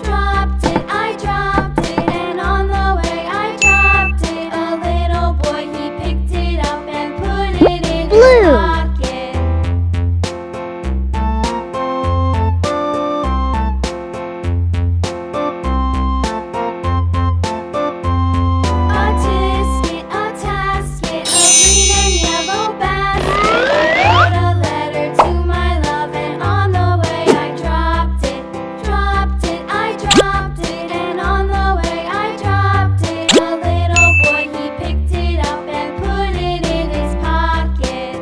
dropped it, I dropped it, and on the way I dropped it. A little boy, he picked it up and put it in his pocket. A tisket, a tasket, a green and yellow basket. I wrote a letter to my love, and on the way I dropped it, I dropped it, and on the way I dropped it. A little boy, he picked it up and put it in his pocket.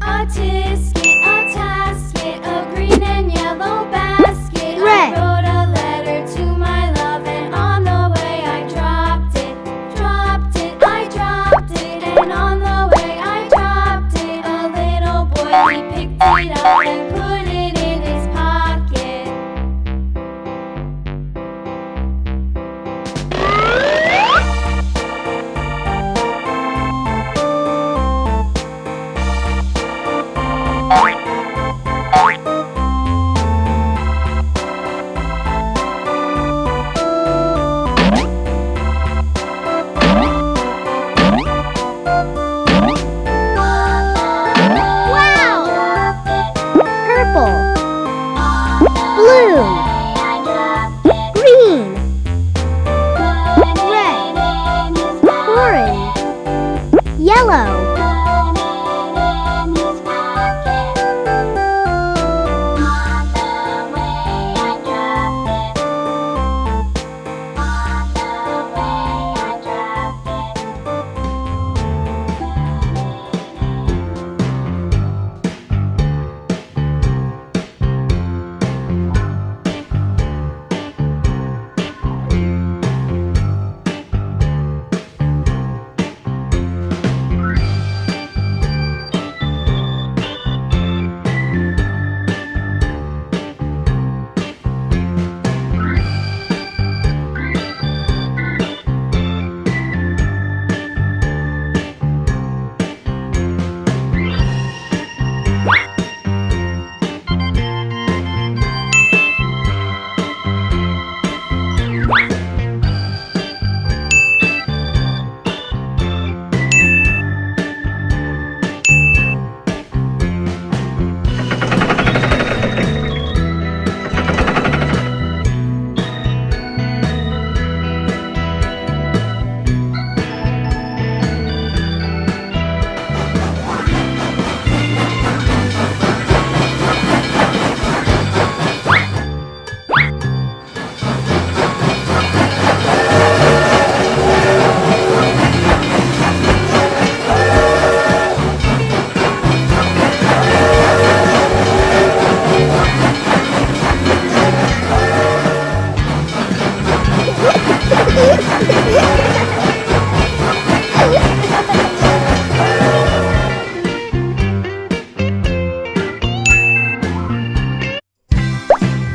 A tisket, a tasket, a green and yellow basket. Red. I wrote a letter to my love, and on the way I dropped it, I dropped it, and on the way I dropped it. A little boy, he picked it up and put it in his pocket. Wow! Purple, blue, green, red, orange, yellow.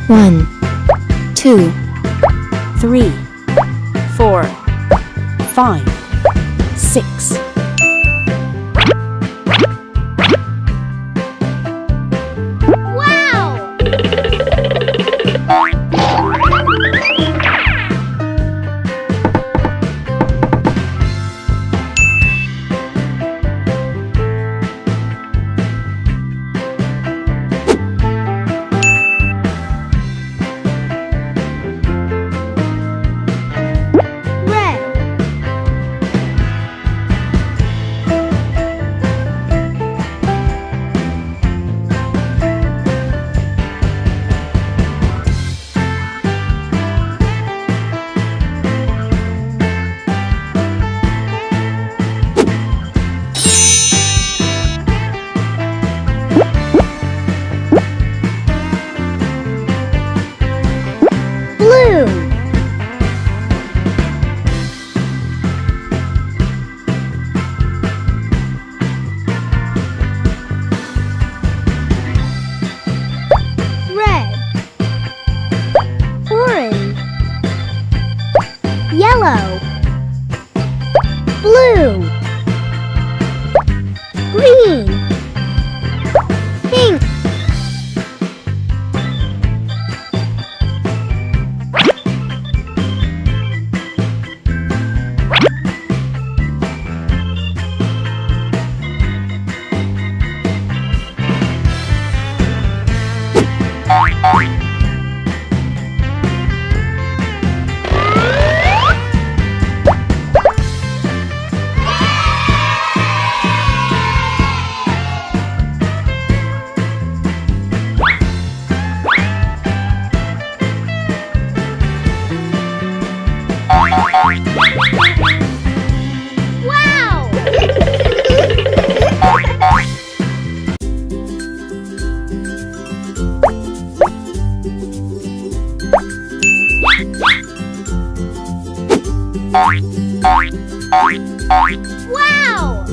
One, 2, 3, 4, 5, 6. Wow! Red, Wow! Wow!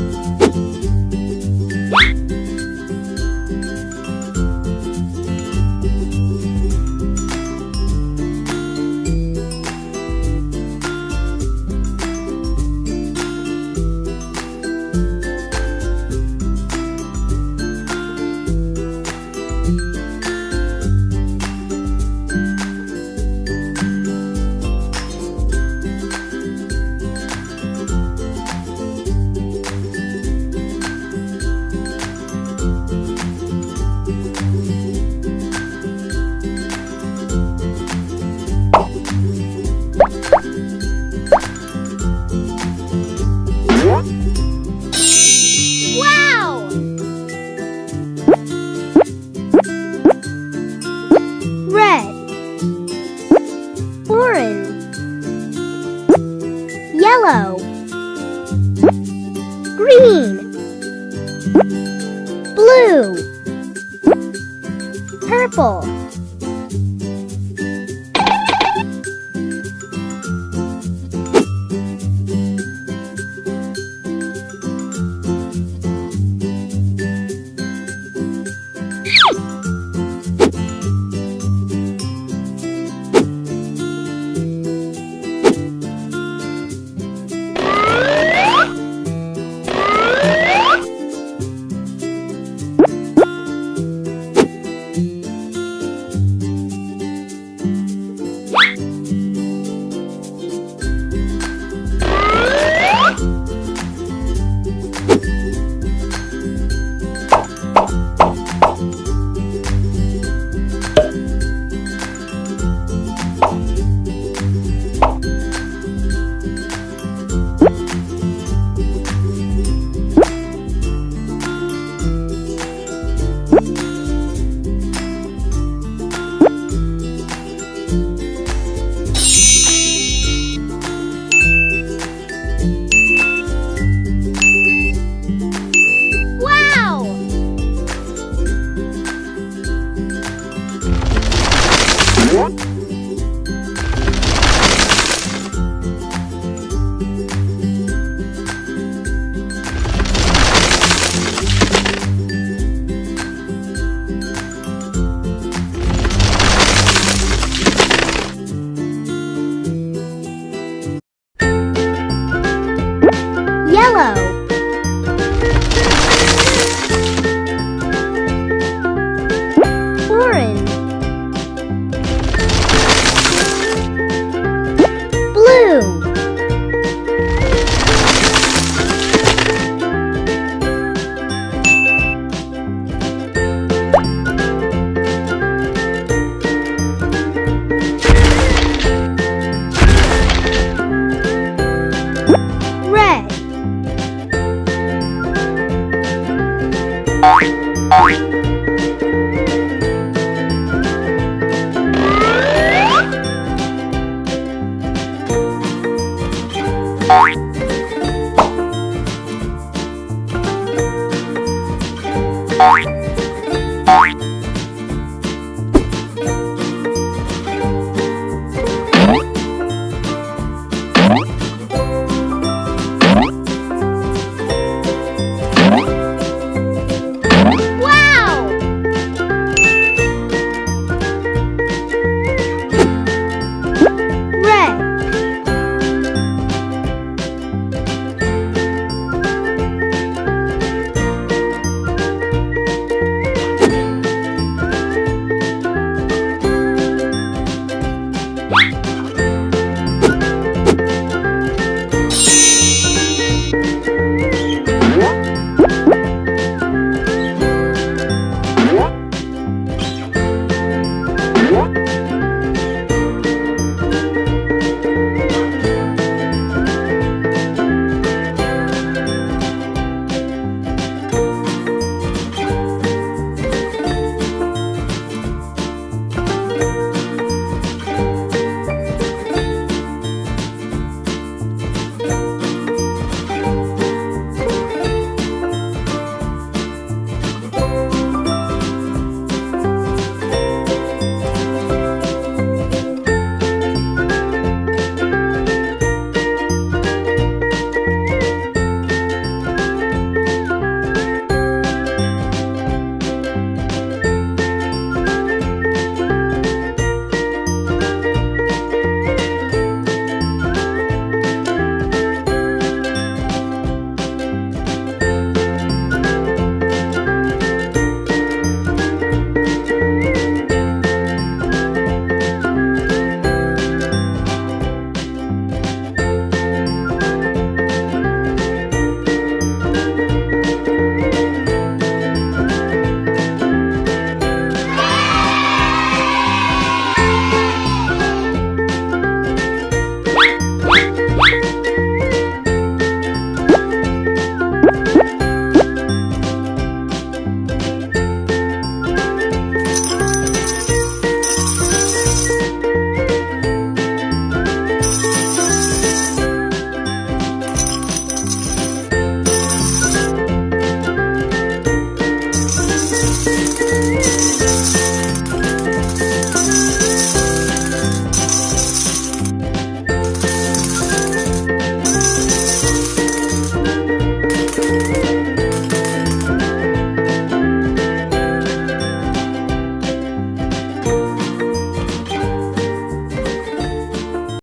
Red, orange, yellow, green, blue, purple. Wow! Yellow, orange, blue, red,